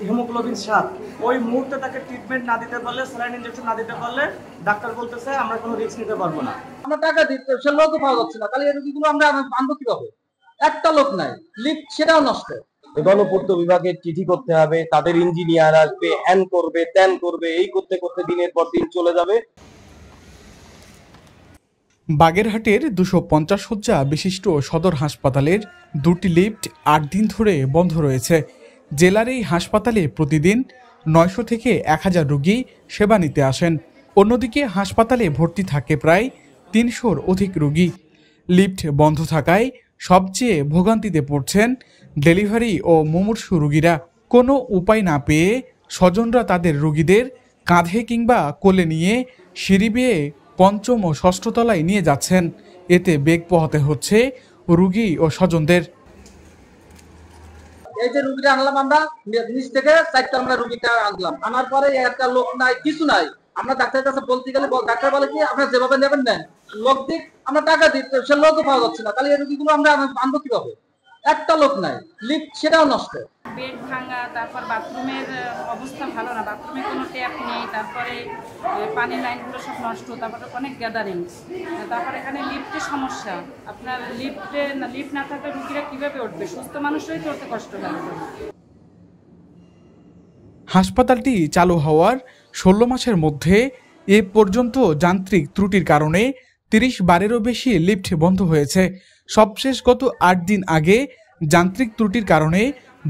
Haemoglobin 7 ওই মুহূর্তে তাকে ট্রিটমেন্ট না দিতে পারলে, স্যালাইন ইনজেকশন না দিতে পারলে ডাক্তার বলতেছে আমরা কোনো রিস্ক নিতে পারবো না। আমরা টাকা দিতে সে লোক পাওয়া যাচ্ছে না, তাহলে এই রোগীগুলো আমরা আনবো কিভাবে? একটা লোক নাই, লিফট সেটাও নষ্ট। গণপূর্ত বিভাগের চিঠি করতে হবে, তাদের ইঞ্জিনিয়ার আসবে, হ্যান করবে, ত্যান করবে, এই করতে করতে দিনের পর দিন চলে যাবে। বাগেরহাটের 250 শয্যা বিশিষ্ট সদর হাসপাতালের দুটি লিফট 8 দিন ধরে বন্ধ রয়েছে। জেলার এই হাসপাতালে প্রতিদিন 900 থেকে 1000 রোগী সেবা নিতে আসেন। অন্যদিকে হাসপাতালে ভর্তি থাকে প্রায় 300-র অধিক রোগী। লিফট বন্ধ থাকায় সবচেয়ে ভোগান্তিতে পড়ছেন ডেলিভারি ও মুমূর্ষু রোগীরা। কোনো উপায় না পেয়ে স্বজনরা তাদের রোগীদের কাঁধে কিংবা কোলে নিয়ে সিঁড়ি বেয়ে পঞ্চম ও ষষ্ঠ তলায় নিয়ে যাচ্ছেন। এতে বেগ পোহাতে হচ্ছে রোগী ও স্বজনদের। এই যে রুগীটা আনলাম আমরা নিচ থেকে 4টা আমরা রুগীটা আনলাম, আনার পরে একটা লোক নাই, কিছু নাই। আমরা ডাক্তারের কাছে বলতে গেলে ডাক্তার বলে কি আপনারা যেভাবে নেবেন নেন, লোক দিক, আমরা টাকা দিতে সে লোকও পাওয়া যাচ্ছে না, তাহলে এই রুগীগুলো আমরা আনবো কিভাবে? একটা লোক নাই, লিফট সেটাও নষ্ট। বেড ভাঙা, তারপর বাথরুমের অবস্থা ভালো না, বাথরুমে কোনো ট্যাপ নেই, তারপরে পানির লাইনগুলো সব নষ্ট, তারপরে অনেক গ্যাদারিং, তারপর এখানে লিফটের সমস্যা। আপনার লিফট না থাকলে রুগীরা কীভাবে উঠবে? সুস্থ মানুষরাই তো উঠতে কষ্ট লাগবে। হাসপাতালটি চালু হওয়ার 16 মাসের মধ্যে এ পর্যন্ত যান্ত্রিক ত্রুটির কারণে 30 বারেরও বেশি লিফট বন্ধ হয়েছে। সবশেষ গত 8 দিন আগে যান্ত্রিক ত্রুটির কারণে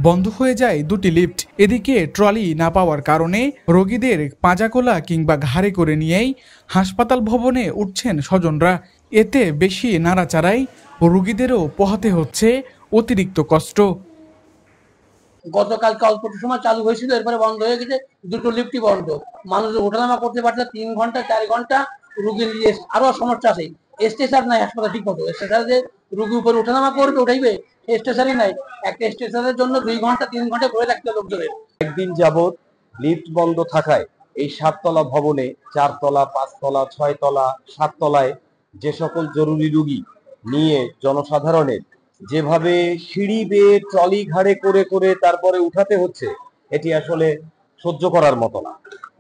বন্ধ হয়ে যায় দুটি লিফট। এদিকে ট্রলি না পাওয়ার কারণে রোগীদের পাঁজাকোলা কিংবা ঘাড়ে করে নিয়েই হাসপাতাল ভবনে উঠছেন স্বজনরা। এতে বেশি নাড়াচাড়ায় রোগীদেরও পোহাতে হচ্ছে অতিরিক্ত কষ্ট। গতকালকে অল্প সময় চালু হয়েছিল, এরপরে বন্ধ হয়ে গেছে, দুটো লিফটই বন্ধ। মানুষ ওঠানামা করতে পারছে 3 ঘন্টা 4 ঘন্টা। রুগী নিয়ে আরো সমস্যা আছে, স্ট্রেচার নাই হাসপাতাল ঠিক মতো। স্ট্রেচার যে রুগী উপরে ওঠানামা করবে, উঠাইবে, স্ট্রেচারই নাই। একটা স্ট্রেচারের জন্য 2 ঘন্টা 3 ঘন্টা ঘুরে রাখতে লোকজনের। একদিন যাবৎ লিফট বন্ধ থাকায় এই 7 তলা ভবনে 4 তলা, 5 তলা, 6 তলা, 7 তলায় যে সকল জরুরি রোগী নিয়ে জনসাধারণের যেভাবে সিঁড়ি বেয়ে ট্রলি ঘাড়ে করে করে তারপরে উঠাতে হচ্ছে, এটি আসলে সহ্য করার মতো না।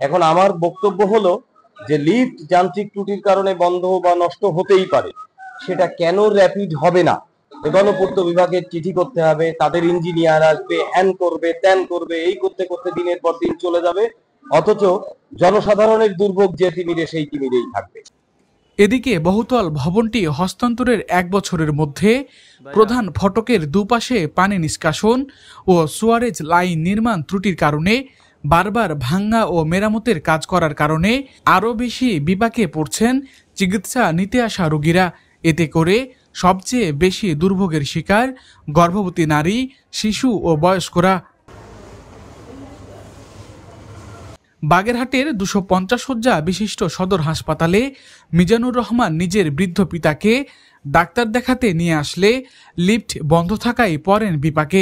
এখন আমার বক্তব্য হলো যে লিফট যান্ত্রিক ত্রুটির কারণে বন্ধ বা নষ্ট হতেই পারে, সেটা কেন র্যাপিড হবে না? গণপূর্ত বিভাগের চিঠি করতে হবে, তাদের ইঞ্জিনিয়ার আসবে, হ্যান করবে, ত্যান করবে, এই করতে করতে দিনের পর দিন চলে যাবে। অথচ জনসাধারণের দুর্ভোগ যে তিমিরে সেই তিমিরেই থাকবে। এদিকে বহুতল ভবনটি হস্তান্তরের 1 বছরের মধ্যে প্রধান ফটকের দুপাশে পানি নিষ্কাশন ও সুয়ারেজ লাইন নির্মাণ ত্রুটির কারণে বারবার ভাঙ্গা ও মেরামতের কাজ করার কারণে আরও বেশি বিপাকে পড়ছেন চিকিৎসা নিতে আসা রোগীরা। এতে করে সবচেয়ে বেশি দুর্ভোগের শিকার গর্ভবতী নারী, শিশু ও বয়স্করা। বাগেরহাটের 250 শয্যা বিশিষ্ট সদর হাসপাতালে মিজানুর রহমান নিজের বৃদ্ধ পিতাকে ডাক্তার দেখাতে নিয়ে আসলে লিফট বন্ধ থাকায় পড়েন বিপাকে।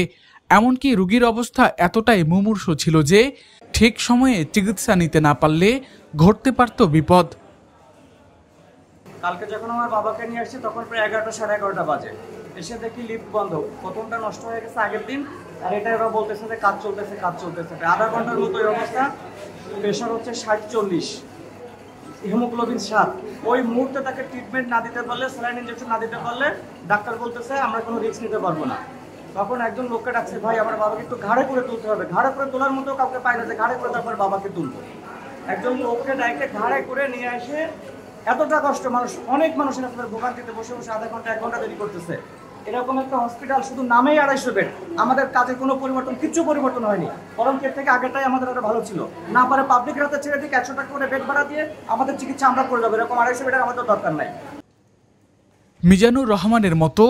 এমনকি রোগীর অবস্থা এতটাই মুমূর্ষু ছিল যে ঠিক সময়ে চিকিৎসা নিতে না পারলে ঘটতে পারত বিপদ। কালকে যখন আমার বাবাকে নিয়ে আসছি তখন প্রায় 11টা সাড়ে 11টা বাজে। এসে দেখি লিফট বন্ধ, প্রথমটা নষ্ট হয়ে গেছে আগের দিন, আর এটা এবার বলতেছে যে কাজ চলতেছে। আধা ঘন্টার মতো এই অবস্থা। প্রেশার হচ্ছে 60-40, হিমোগ্লোবিন 7। ওই মুহূর্তে তাকে ট্রিটমেন্ট না দিতে পারলে, স্যালাইন ইনজেকশন না দিতে পারলে ডাক্তার বলতেছে আমরা কোনো রিস্ক নিতে পারবো না। তখন একজন লোককে ডাকছে, ভাই আমার বাবাকে একটু ঘাড়ে করে তুলতে হবে। ঘাড়ে করে তোলার মতো কাউকে পাই না যে ঘাড়ে করে তারপর বাবাকে তুলবো। একজন লোককে ডাইরেক্ট ঘাড়ে করে নিয়ে এসে এতটা কষ্ট, অনেক মানুষ আপনার ভোগান্তিতে বসে বসে আধা ঘন্টা 1 ঘন্টা দেরি করতেছে। এরকম একটা হসপিটাল শুধু নামেই 250 বেড, আমাদের কাজে কোনো কিচ্ছু পরিবর্তন হয়নি। বরং এর থেকে আগেরটাই আমাদের আরো ভালো ছিল। না পারে পাবলিক রাতে ছেড়ে দিকে 100 টাকা করে বেড ভাড়া দিয়ে আমাদের চিকিৎসা আমরা করে যাবো, এরকম 250 বেডের আমাদের দরকার নাই। মিজানুর রহমানের মতো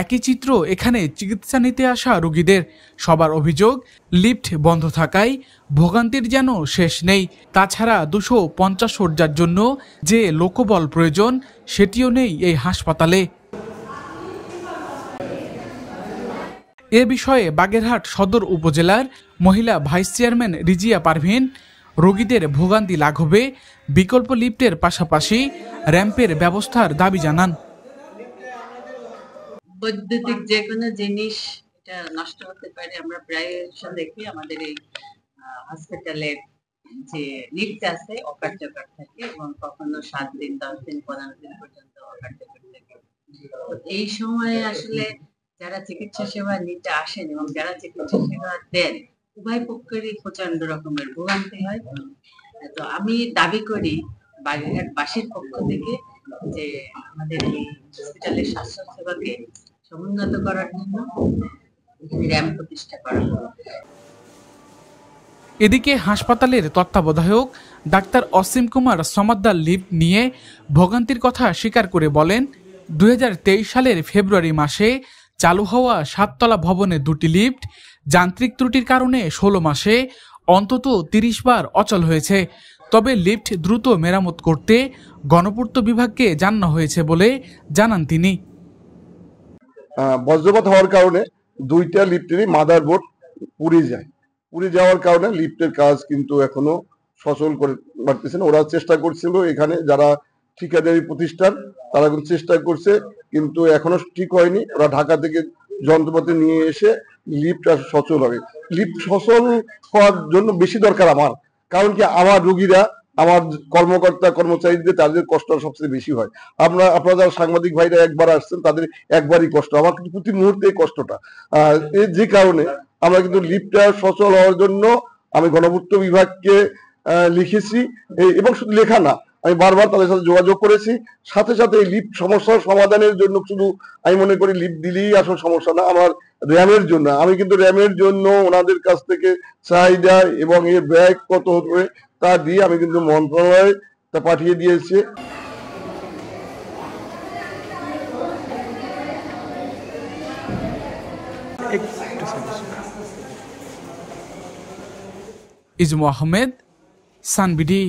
একই চিত্র এখানে চিকিৎসা নিতে আসা রোগীদের। সবার অভিযোগ লিফট বন্ধ থাকায় ভোগান্তির যেন শেষ নেই। তাছাড়া 250 শয্যার জন্য যে লোকবল প্রয়োজন সেটিও নেই এই হাসপাতালে। এ বিষয়ে বাগেরহাট সদর উপজেলার মহিলা ভাইস চেয়ারম্যান রিজিয়া পারভিন রোগীদের ভোগান্তি লাঘবে বিকল্প লিফটের পাশাপাশি র্যাম্পের ব্যবস্থার দাবি জানান। বৈদ্যুতিক যে কোনো জিনিস এটা নষ্ট হতে পারে, আমরা প্রায় দেখি আমাদের এই হসপিটালের যে লিফট আছে অকার্যকর থাকে এবং কখনো 7 দিন 10 দিন 15 দিন পর্যন্ত অকার্যকর থাকে। তো এই সময়ে আসলে যারা চিকিৎসা সেবা নিতে আসেন এবং যারা চিকিৎসা সেবা দেন উভয় পক্ষেরই প্রচন্ড রকমের ভোগান্তি হয়। তো আমি দাবি করি বাগেরহাটবাসীর পক্ষ থেকে যে আমাদের এই হসপিটালের স্বাস্থ্য সেবাকে সমুন্নত করার জন্য র্যাম্প প্রতিষ্ঠা করা হবে। এদিকে হাসপাতালের তত্ত্বাবধায়ক ডাক্তার অসীম কুমার সমাদ্দার লিফট নিয়ে ভোগান্তির কথা স্বীকার করে বলেন, 2023 সালের ফেব্রুয়ারি মাসে চালু হওয়া 7 তলা ভবনের 2টি লিফট যান্ত্রিক ত্রুটির কারণে 16 মাসে অন্তত 30 বার অচল হয়েছে। তবে লিফট দ্রুত মেরামত করতে গণপূর্ত বিভাগকে জানানো হয়েছে বলে জানান তিনি। বজ্রপাত হওয়ার কারণে 2টা লিফটেরই মাদারবোর্ড পুড়ে যাওয়ার কারণে লিফটের কাজ কিন্তু এখনো সচল করে পারতেছে না। ওরা চেষ্টা করছিল, এখানে যারা ঠিকাদারি প্রতিষ্ঠান তারা কিন্তু চেষ্টা করছে, কিন্তু এখনো ঠিক হয়নি। ওরা ঢাকা থেকে যন্ত্রপাতি নিয়ে এসে লিফট সচল হবে। লিফট সচল হওয়ার জন্য বেশি দরকার আমার, কারণ কি আমার রোগীরা, আমার কর্মকর্তা কর্মচারীদের তাদের কষ্ট সবচেয়ে বেশি হয়। আপনারা যারা সাংবাদিক ভাইরা একবার আসছেন তাদের একবারই কষ্ট, আমার কিন্তু প্রতি মুহূর্তে এই কষ্টটা। যে কারণে আমরা কিন্তু লিফটটা সচল হওয়ার জন্য আমি গণপূর্ত বিভাগকে লিখেছি, এবং শুধু লেখা না, আমি বারবার তাদের সাথে যোগাযোগ করেছি। সাথে সাথে এই লিফট সমস্যার সমাধানের জন্য শুধু আমি মনে করি লিফট দিলেই আসল সমস্যা না, আমার র্যামের জন্য, আমি কিন্তু র্যামের জন্য ওনাদের কাছ থেকে চাহিদা এবং এর ব্যয় কত হবে তা দিয়ে আমি কিন্তু মন্ত্রণালয়ে তা পাঠিয়ে দিয়েছি। ইজমু আহমেদ, সানবিডি।